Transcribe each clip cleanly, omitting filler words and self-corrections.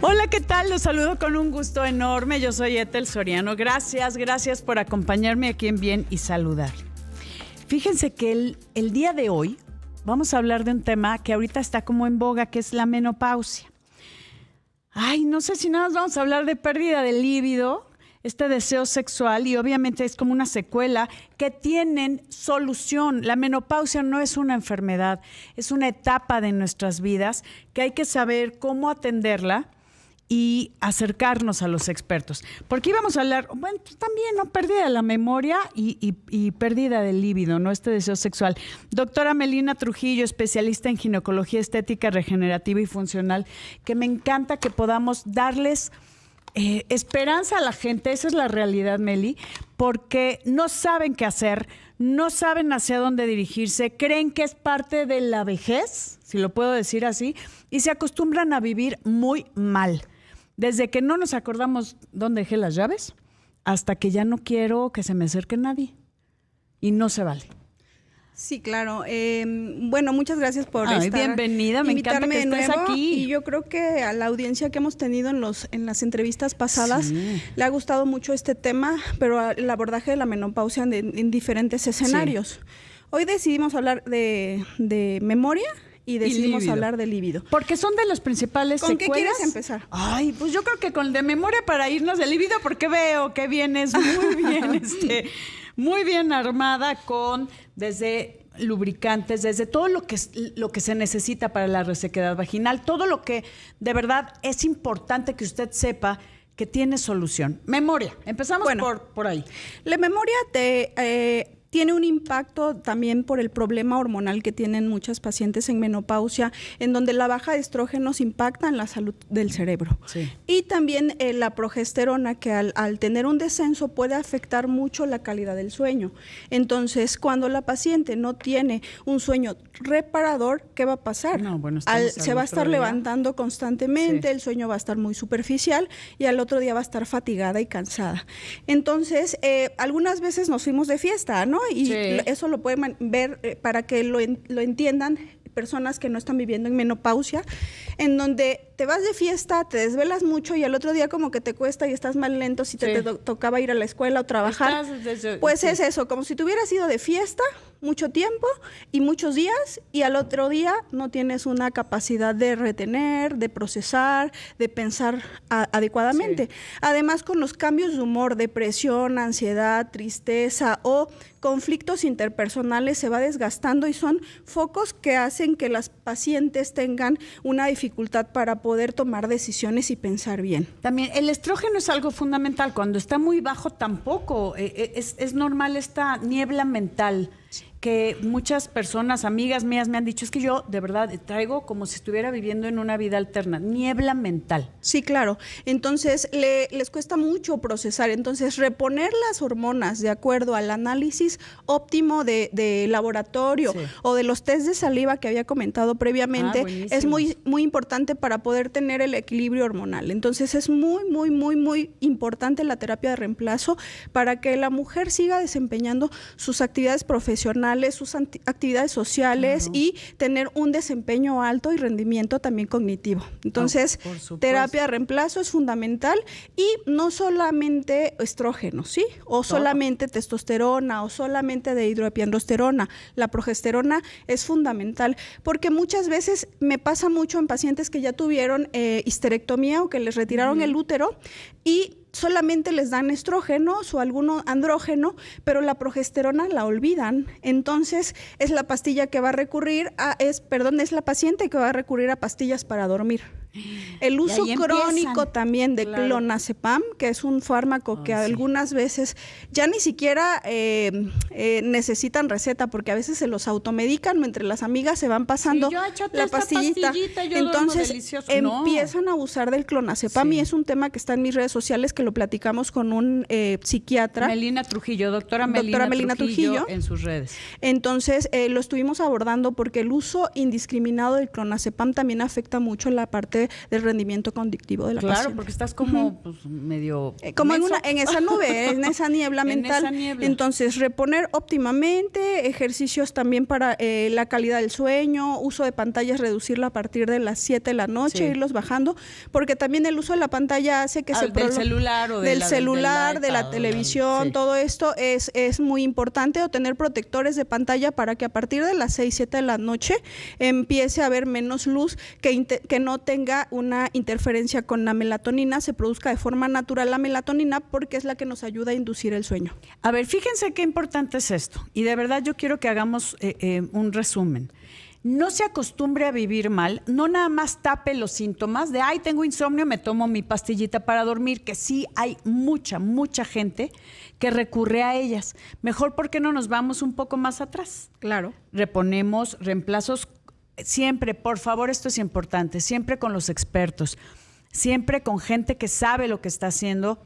Hola, ¿qué tal? Los saludo con un gusto enorme. Yo soy Ethel Soriano. Gracias por acompañarme aquí en Bien y Saludar. Fíjense que el día de hoy vamos a hablar de un tema que ahorita está como en boga, que es la menopausia. Ay, no sé si nada más vamos a hablar de pérdida de líbido, este deseo sexual, y obviamente es como una secuela que tienen solución. La menopausia no es una enfermedad, es una etapa de nuestras vidas que hay que saber cómo atenderla y acercarnos a los expertos. Porque íbamos a hablar, bueno, pues también, ¿no? Pérdida de la memoria y pérdida del líbido, ¿no? Este deseo sexual. Doctora Melina Trujillo, especialista en ginecología estética, regenerativa y funcional, que me encanta que podamos darles esperanza a la gente. Esa es la realidad, Meli, porque no saben qué hacer, no saben hacia dónde dirigirse, creen que es parte de la vejez, si lo puedo decir así, y se acostumbran a vivir muy mal. Desde que no nos acordamos dónde dejé las llaves, hasta que ya no quiero que se me acerque nadie. Y no se vale. Sí, claro. Bueno, muchas gracias por bienvenida, me encanta que estés aquí. Y yo creo que a la audiencia que hemos tenido en las entrevistas pasadas le ha gustado mucho este tema, pero el abordaje de la menopausia en diferentes escenarios. Sí. Hoy decidimos hablar de memoria y decidimos hablar de líbido. Porque son de las principales secuelas. ¿Con qué quieres empezar? Ay, pues yo creo que con el de memoria para irnos de líbido, porque veo que vienes muy bien, muy bien armada con desde lubricantes, desde todo lo que se necesita para la resequedad vaginal, todo lo que de verdad es importante que usted sepa que tiene solución. Memoria, empezamos por ahí. La memoria tiene un impacto también por el problema hormonal que tienen muchas pacientes en menopausia, en donde la baja de estrógenos impacta en la salud del cerebro. Sí. Y también la progesterona, que al tener un descenso puede afectar mucho la calidad del sueño. Entonces, cuando la paciente no tiene un sueño reparador, ¿qué va a pasar? Se va a estar levantando constantemente, sí. El sueño va a estar muy superficial y al otro día va a estar fatigada y cansada. Entonces, algunas veces nos fuimos de fiesta, ¿no? Y sí. Eso lo pueden ver para que lo entiendan personas que no están viviendo en menopausia, en donde te vas de fiesta, te desvelas mucho y al otro día como que te cuesta y estás más lento si te tocaba ir a la escuela o trabajar. Pues sí. Es eso, como si te hubieras ido de fiesta mucho tiempo y muchos días y al otro día no tienes una capacidad de retener, de procesar, de pensar adecuadamente. Sí. Además, con los cambios de humor, depresión, ansiedad, tristeza o conflictos interpersonales se va desgastando y son focos que hacen que las pacientes tengan una dificultad para poder tomar decisiones y pensar bien. También el estrógeno es algo fundamental. Cuando está muy bajo tampoco es normal esta niebla mental que muchas personas, amigas mías me han dicho, es que yo de verdad traigo como si estuviera viviendo en una vida alterna, niebla mental. Sí, claro. Entonces les cuesta mucho procesar. Entonces reponer las hormonas de acuerdo al análisis óptimo de laboratorio, sí. O de los test de saliva que había comentado previamente, es muy, muy importante para poder tener el equilibrio hormonal. Entonces es muy, muy, muy, muy importante la terapia de reemplazo para que la mujer siga desempeñando sus actividades profesionales, sus actividades sociales, claro. Y tener un desempeño alto y rendimiento también cognitivo. Entonces, terapia de reemplazo es fundamental y no solamente estrógenos, ¿sí? O solamente testosterona o solamente dihidroepiandrosterona. La progesterona es fundamental porque muchas veces me pasa mucho en pacientes que ya tuvieron histerectomía o que les retiraron el útero y solamente les dan estrógenos o algún andrógeno, pero la progesterona la olvidan. Entonces, es la pastilla que va a recurrir es la paciente que va a recurrir a pastillas para dormir. El uso crónico también de clonazepam, que es un fármaco que algunas veces ya ni siquiera necesitan receta, porque a veces se los automedican, entre las amigas se van pasando la pastillita. Entonces empiezan a abusar del clonazepam y es un tema que está en mis redes sociales, que lo platicamos con un psiquiatra. Melina Trujillo, doctora Melina Trujillo en sus redes. Entonces lo estuvimos abordando porque el uso indiscriminado del clonazepam también afecta mucho la parte parte del rendimiento cognitivo de la Claro, paciente. porque estás como pues, medio... Como menso. en esa nube, en esa niebla mental. En esa niebla. Entonces, reponer óptimamente, ejercicios también para la calidad del sueño, uso de pantallas, reducirla a partir de las 7 de la noche, irlos bajando, porque también el uso de la pantalla hace que se del celular o del celular, de la televisión, todo esto es muy importante, o tener protectores de pantalla para que a partir de las 6, 7 de la noche empiece a haber menos luz, que no tenga una interferencia con la melatonina, se produzca de forma natural la melatonina, porque es la que nos ayuda a inducir el sueño. A ver, fíjense qué importante es esto. Y de verdad yo quiero que hagamos un resumen. No se acostumbre a vivir mal, no nada más tape los síntomas de, ay, tengo insomnio, me tomo mi pastillita para dormir, que sí hay mucha gente que recurre a ellas. Mejor, ¿por qué no nos vamos un poco más atrás? Claro. Reponemos reemplazos siempre, por favor, esto es importante, siempre con los expertos, siempre con gente que sabe lo que está haciendo,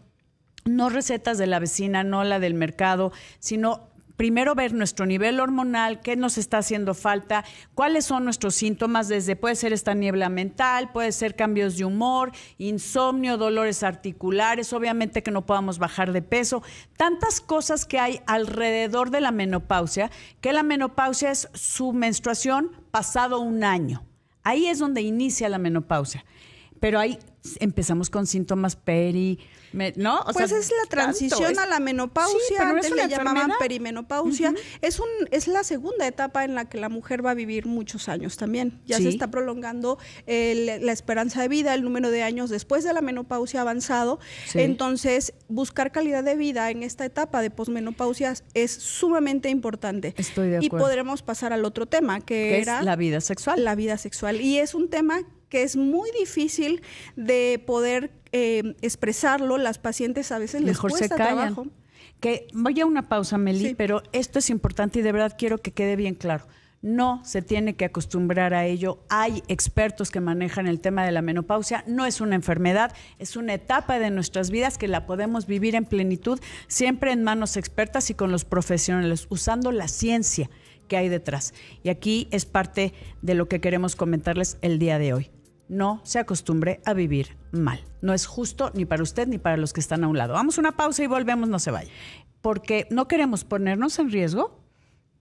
no recetas de la vecina, no la del mercado, sino primero ver nuestro nivel hormonal, qué nos está haciendo falta, cuáles son nuestros síntomas, desde puede ser esta niebla mental, puede ser cambios de humor, insomnio, dolores articulares, obviamente que no podamos bajar de peso, tantas cosas que hay alrededor de la menopausia, que la menopausia es su menstruación pasado un año. Ahí es donde inicia la menopausia. Pero ahí empezamos con síntomas ¿no? O pues sea, es la transición a la menopausia, sí, pero antes le llamaban enfermedad. perimenopausia. Es la segunda etapa en la que la mujer va a vivir muchos años también. Ya se está prolongando la esperanza de vida, el número de años después de la menopausia avanzado. Sí. Entonces, buscar calidad de vida en esta etapa de posmenopausia es sumamente importante. Estoy de acuerdo. Y podremos pasar al otro tema, que era es la vida sexual. La vida sexual. Y es un tema que es muy difícil de poder expresarlo. Las pacientes a veces mejor les cuesta se callan. trabajo. Que voy a una pausa, Meli, Sí. pero esto es importante y de verdad quiero que quede bien claro. No se tiene que acostumbrar a ello. Hay expertos que manejan el tema de la menopausia. No es una enfermedad, es una etapa de nuestras vidas que la podemos vivir en plenitud, siempre en manos expertas y con los profesionales, usando la ciencia que hay detrás. Y aquí es parte de lo que queremos comentarles el día de hoy. No se acostumbre a vivir mal. No es justo ni para usted ni para los que están a un lado. Vamos a una pausa y volvemos, no se vaya. Porque no queremos ponernos en riesgo,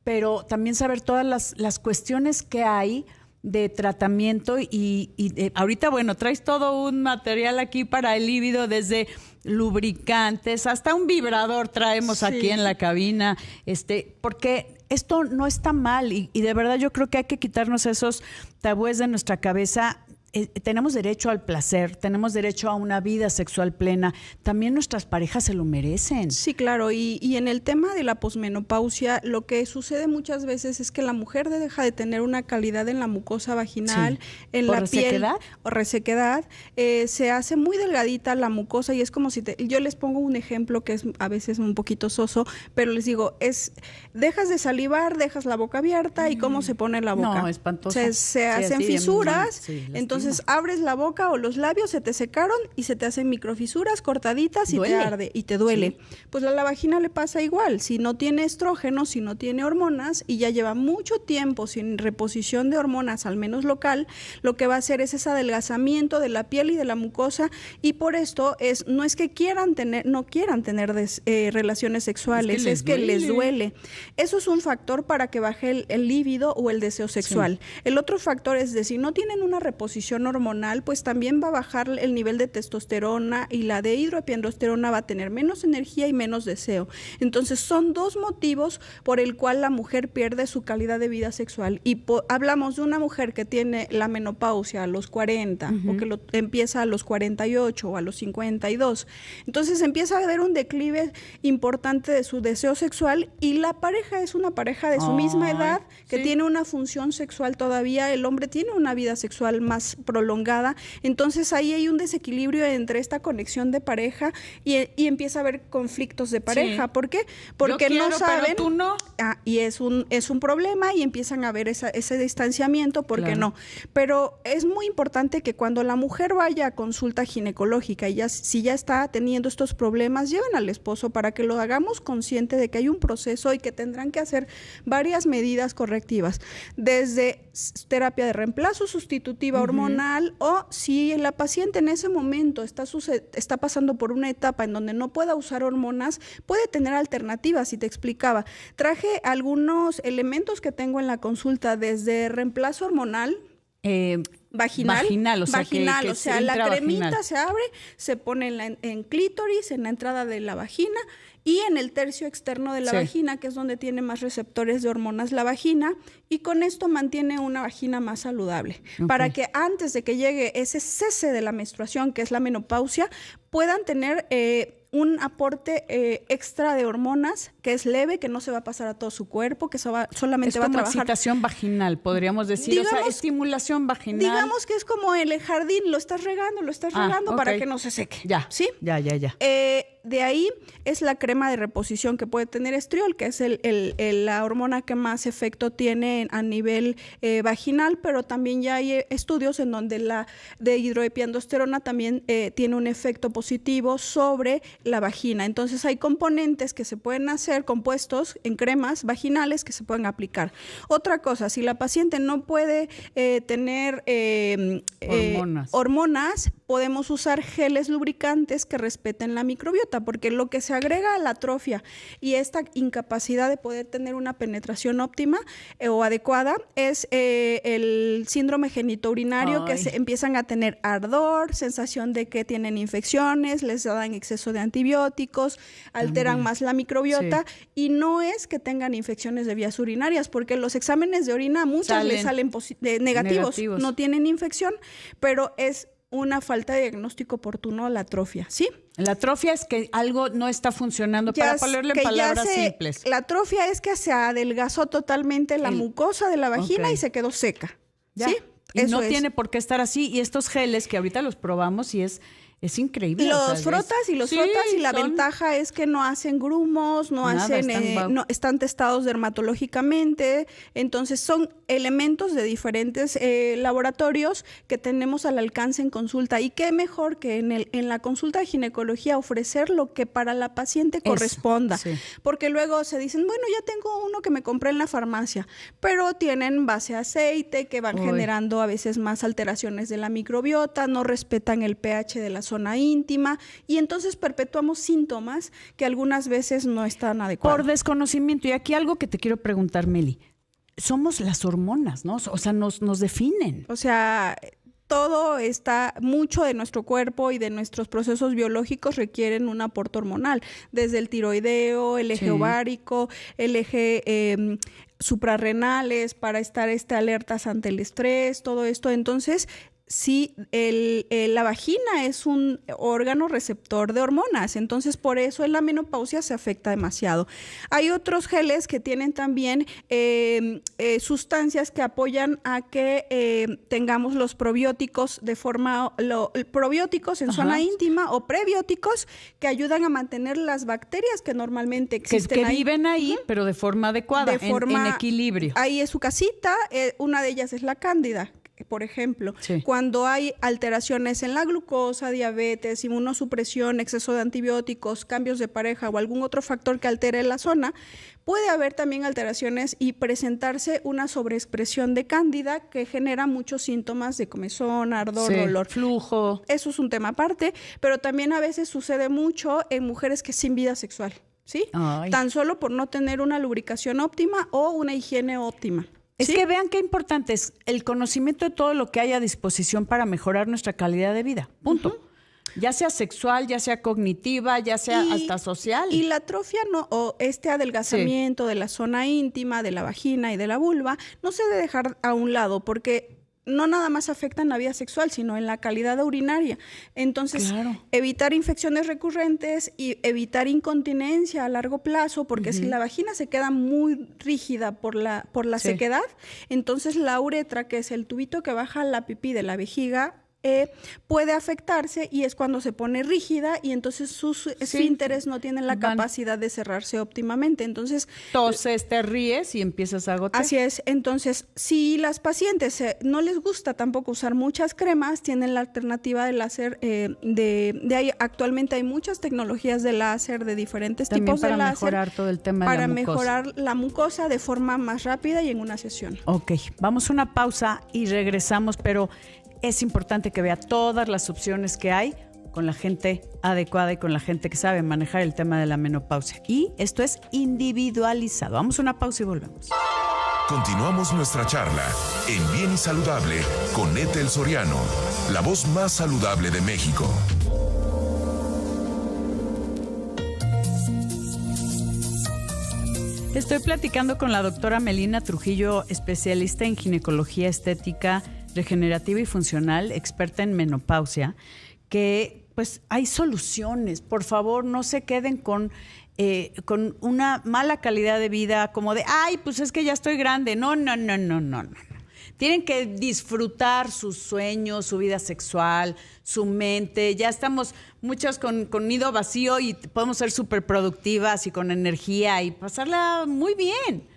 pero también saber todas las cuestiones que hay de tratamiento y ahorita, bueno, traes todo un material aquí para el líbido, desde lubricantes hasta un vibrador traemos aquí en la cabina, porque esto no está mal y de verdad yo creo que hay que quitarnos esos tabúes de nuestra cabeza. Tenemos derecho al placer, tenemos derecho a una vida sexual plena. También nuestras parejas se lo merecen. Sí, claro. Y en el tema de la posmenopausia, lo que sucede muchas veces es que la mujer deja de tener una calidad en la mucosa vaginal, en la piel o resequedad. Se hace muy delgadita la mucosa y es como si yo les pongo un ejemplo que es a veces un poquito soso, pero les digo, dejas de salivar, dejas la boca abierta y cómo se pone la boca. No, espantosa. Se hacen fisuras, entonces lastima. abres la boca o los labios, se te secaron y se te hacen microfisuras cortaditas y Duele. te arde y te duele. Sí. Pues a la vagina le pasa igual, si no tiene estrógeno, si no tiene hormonas y ya lleva mucho tiempo sin reposición de hormonas, al menos local, lo que va a hacer es ese adelgazamiento de la piel y de la mucosa, y por esto no es que no quieran tener relaciones sexuales, es que les duele. Eso es un factor para que baje el líbido o el deseo sexual. Sí. El otro factor es de si no tienen una reposición hormonal, pues también va a bajar el nivel de testosterona y la de hidroepiandrosterona va a tener menos energía y menos deseo. Entonces son dos motivos por el cual la mujer pierde su calidad de vida sexual. Y hablamos de una mujer que tiene la menopausia a los 40 o que empieza a los 48 o a los 52. Entonces empieza a haber un declive importante de su deseo sexual y la pareja es una pareja de su misma edad que tiene una función sexual todavía. El hombre tiene una vida sexual más prolongada, entonces ahí hay un desequilibrio entre esta conexión de pareja y empieza a haber conflictos de pareja. Sí. ¿Por qué? Porque no saben, pero tú no. Y es un problema y empiezan a ver ese distanciamiento, porque no. Pero es muy importante que cuando la mujer vaya a consulta ginecológica y si ya está teniendo estos problemas, lleven al esposo para que lo hagamos consciente de que hay un proceso y que tendrán que hacer varias medidas correctivas, desde terapia de reemplazo sustitutiva hormonal, hormonal, o si la paciente en ese momento está pasando por una etapa en donde no pueda usar hormonas, puede tener alternativas. Y te explicaba, traje algunos elementos que tengo en la consulta, desde reemplazo hormonal, vaginal, o sea, o sea, la cremita vaginal. se abre, se pone en clítoris, en la entrada de la vagina y en el tercio externo de la vagina, que es donde tiene más receptores de hormonas la vagina, y con esto mantiene una vagina más saludable, para que antes de que llegue ese cese de la menstruación, que es la menopausia, puedan tener un aporte extra de hormonas que es leve, que no se va a pasar a todo su cuerpo, que solamente va a trabajar. Es como excitación vaginal, podríamos decir, digamos, o sea, estimulación vaginal. Digamos que es como en el jardín, lo estás regando para que no se seque. Ya, ¿sí? Ya. De ahí es la crema de reposición que puede tener estriol, que es la hormona que más efecto tiene a nivel vaginal, pero también ya hay estudios en donde la de hidroepiandrosterona también tiene un efecto positivo sobre la vagina. Entonces hay componentes que se pueden hacer, compuestos en cremas vaginales que se pueden aplicar. Otra cosa, si la paciente no puede tener hormonas, podemos usar geles lubricantes que respeten la microbiota, porque lo que se agrega a la atrofia y esta incapacidad de poder tener una penetración óptima o adecuada es el síndrome genitourinario, que empiezan a tener ardor, sensación de que tienen infecciones, les dan exceso de antibióticos, alteran más la microbiota, y no es que tengan infecciones de vías urinarias, porque los exámenes de orina muchas les salen negativos, no tienen infección, pero es una falta de diagnóstico oportuno a la atrofia, ¿sí? La atrofia es que algo no está funcionando, para ponerle en palabras simples. La atrofia es que se adelgazó totalmente la mucosa de la vagina y se quedó seca, ¿sí? Y no tiene por qué estar así. Y estos geles que ahorita los probamos y es increíble. Los frotas y la ventaja es que no hacen grumos, están testados dermatológicamente, entonces son elementos de diferentes laboratorios que tenemos al alcance en consulta. Y qué mejor que en la consulta de ginecología ofrecer lo que para la paciente corresponda, porque luego se dicen, bueno, ya tengo uno que me compré en la farmacia, pero tienen base aceite que van generando a veces más alteraciones de la microbiota, no respetan el pH de la zona íntima, y entonces perpetuamos síntomas que algunas veces no están adecuados. Por desconocimiento. Y aquí algo que te quiero preguntar, Meli. Somos las hormonas, ¿no? O sea, nos definen. O sea, mucho de nuestro cuerpo y de nuestros procesos biológicos requieren un aporte hormonal, desde el tiroideo, el eje ovárico, el eje suprarrenales, para estar alertas ante el estrés, todo esto. Entonces, sí, la vagina es un órgano receptor de hormonas, entonces por eso en la menopausia se afecta demasiado. Hay otros geles que tienen también sustancias que apoyan a que tengamos los probióticos probióticos en zona íntima, o prebióticos que ayudan a mantener las bacterias que normalmente existen que viven ahí, pero de forma adecuada, en equilibrio. Ahí es su casita, una de ellas es la cándida. Por ejemplo, cuando hay alteraciones en la glucosa, diabetes, inmunosupresión, exceso de antibióticos, cambios de pareja o algún otro factor que altere la zona, puede haber también alteraciones y presentarse una sobreexpresión de cándida que genera muchos síntomas de comezón, ardor, dolor, flujo. Eso es un tema aparte, pero también a veces sucede mucho en mujeres que sin vida sexual, ¿sí? Tan solo por no tener una lubricación óptima o una higiene óptima. Es que vean qué importante es el conocimiento de todo lo que hay a disposición para mejorar nuestra calidad de vida. Punto. Ya sea sexual, ya sea cognitiva, ya sea hasta social. Y la atrofia o este adelgazamiento de la zona íntima, de la vagina y de la vulva, no se debe dejar a un lado, porque no nada más afecta en la vida sexual, sino en la calidad urinaria. Entonces, evitar infecciones recurrentes y evitar incontinencia a largo plazo, porque si la vagina se queda muy rígida por la sequedad, entonces la uretra, que es el tubito que baja la pipí de la vejiga, puede afectarse, y es cuando se pone rígida, y entonces sus esfínteres no tienen la capacidad de cerrarse óptimamente. Entonces, toses, te ríes y empiezas a agotar. Así es. Entonces, si las pacientes no les gusta tampoco usar muchas cremas, tienen la alternativa de láser. Actualmente hay muchas tecnologías de láser, de diferentes tipos de láser, para mejorar todo el tema de la mucosa. Para mejorar la mucosa de forma más rápida y en una sesión. Ok, vamos a una pausa y regresamos, pero es importante que vea todas las opciones que hay con la gente adecuada y con la gente que sabe manejar el tema de la menopausia. Y esto es individualizado. Vamos a una pausa y volvemos. Continuamos nuestra charla en Bien y Saludable con Ethel Soriano, la voz más saludable de México. Estoy platicando con la doctora Melina Trujillo, especialista en ginecología estética, regenerativa y funcional, experta en menopausia, que pues hay soluciones. Por favor, no se queden con una mala calidad de vida, como de, ay, pues es que ya estoy grande. No. Tienen que disfrutar sus sueños, su vida sexual, su mente. Ya estamos muchas con nido vacío y podemos ser súper productivas y con energía y pasarla muy bien.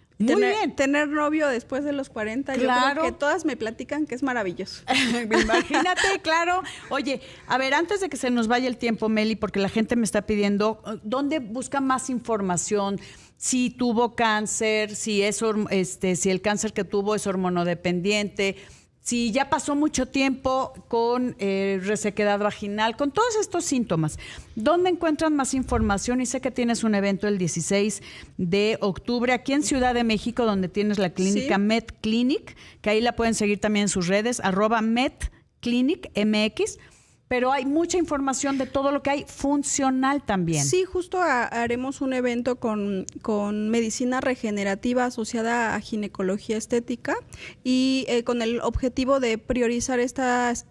Tener novio después de los 40, claro. Yo creo que todas me platican que es maravilloso. Imagínate, claro. Oye, a ver, antes de que se nos vaya el tiempo, Meli, porque la gente me está pidiendo, ¿dónde busca más información? Si tuvo cáncer, si el cáncer que tuvo es hormonodependiente, si ya pasó mucho tiempo con resequedad vaginal, con todos estos síntomas. ¿Dónde encuentran más información? Y sé que tienes un evento el 16 de octubre aquí en Ciudad de México, donde tienes la clínica MedClinic, que ahí la pueden seguir también en sus redes, @MedClinicMX. Pero hay mucha información de todo lo que hay funcional también. Sí, justo haremos un evento con medicina regenerativa asociada a ginecología estética y con el objetivo de priorizar estas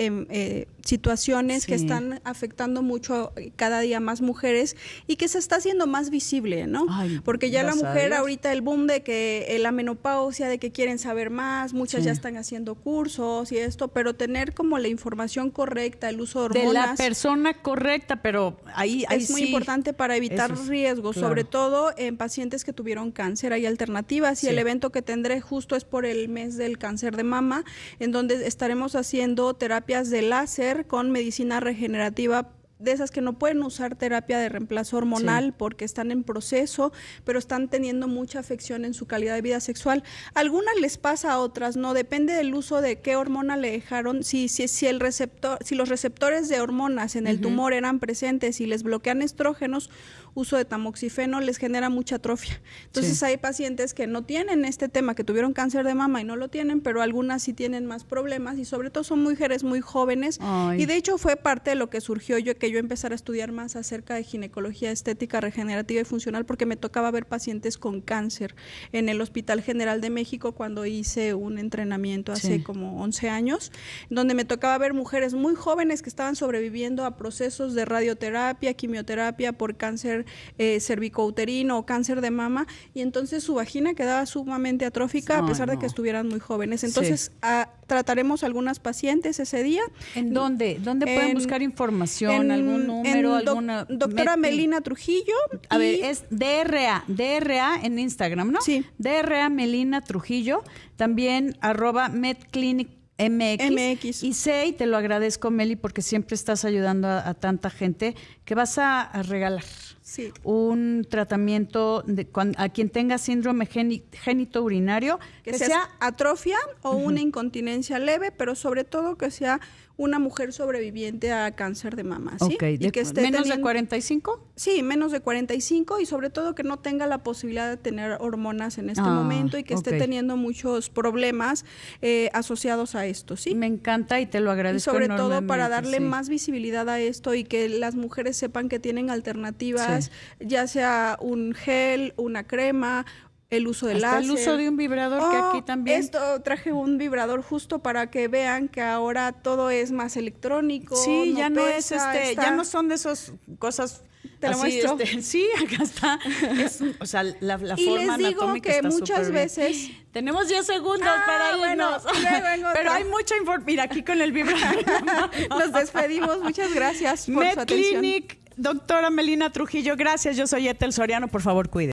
situaciones que están afectando mucho cada día más mujeres y que se está haciendo más visible, ¿no? Ay, porque ya la mujer ahorita, el boom de que la menopausia, de que quieren saber más, muchas ya están haciendo cursos y esto, pero tener como la información correcta, el uso de hormonas. De la persona correcta, pero ahí es muy importante para evitar riesgos, claro. Sobre todo en pacientes que tuvieron cáncer. Hay alternativas y el evento que tendré justo es por el mes del cáncer de mama, en donde estaremos haciendo terapias de láser con medicina regenerativa, de esas que no pueden usar terapia de reemplazo hormonal porque están en proceso, pero están teniendo mucha afección en su calidad de vida sexual. Algunas les pasa, a otras no, depende del uso de qué hormona le dejaron. Si los receptores de hormonas en el tumor eran presentes y les bloquean estrógenos, uso de tamoxifeno les genera mucha atrofia. Entonces hay pacientes que no tienen este tema, que tuvieron cáncer de mama y no lo tienen, pero algunas sí tienen más problemas y sobre todo son mujeres muy jóvenes. Y de hecho fue parte de lo que surgió que yo empezara a estudiar más acerca de ginecología estética, regenerativa y funcional, porque me tocaba ver pacientes con cáncer en el Hospital General de México cuando hice un entrenamiento hace como 11 años, donde me tocaba ver mujeres muy jóvenes que estaban sobreviviendo a procesos de radioterapia, quimioterapia por cáncer cervicouterino o cáncer de mama, y entonces su vagina quedaba sumamente atrófica a pesar de que estuvieran muy jóvenes. Entonces trataremos algunas pacientes ese día. ¿En dónde? ¿Dónde pueden buscar información? ¿Algún número? Doctora Melina Trujillo. A ver, es DRA en Instagram, ¿no? Sí. DRA Melina Trujillo, también @MedClinicMX. Y sé, y te lo agradezco, Meli, porque siempre estás ayudando a tanta gente, que vas a regalar un tratamiento a quien tenga síndrome génito urinario, que sea atrofia o una incontinencia leve, pero sobre todo que sea una mujer sobreviviente a cáncer de mama, ¿sí? Okay. Y que esté ¿Menos de 45? Sí, menos de 45 y sobre todo que no tenga la posibilidad de tener hormonas en este momento y que esté teniendo muchos problemas asociados a esto, ¿sí? Me encanta y te lo agradezco enormemente. Y sobre todo para darle más visibilidad a esto y que las mujeres sepan que tienen alternativas, ya sea un gel, una crema, el uso de láser. El uso de un vibrador, que aquí también. Traje un vibrador justo para que vean que ahora todo es más electrónico. Sí, ya no es ya no son de esas cosas. Te lo muestro. Sí, acá está. O sea, la y forma les digo anatómica que está muchas veces. Tenemos 10 segundos para irnos. Pero hay mucha información. Mira, aquí con el vibrador. Nos despedimos. Muchas gracias por su atención. MedClinic, doctora Melina Trujillo, gracias. Yo soy Ethel Soriano. Por favor, cuide.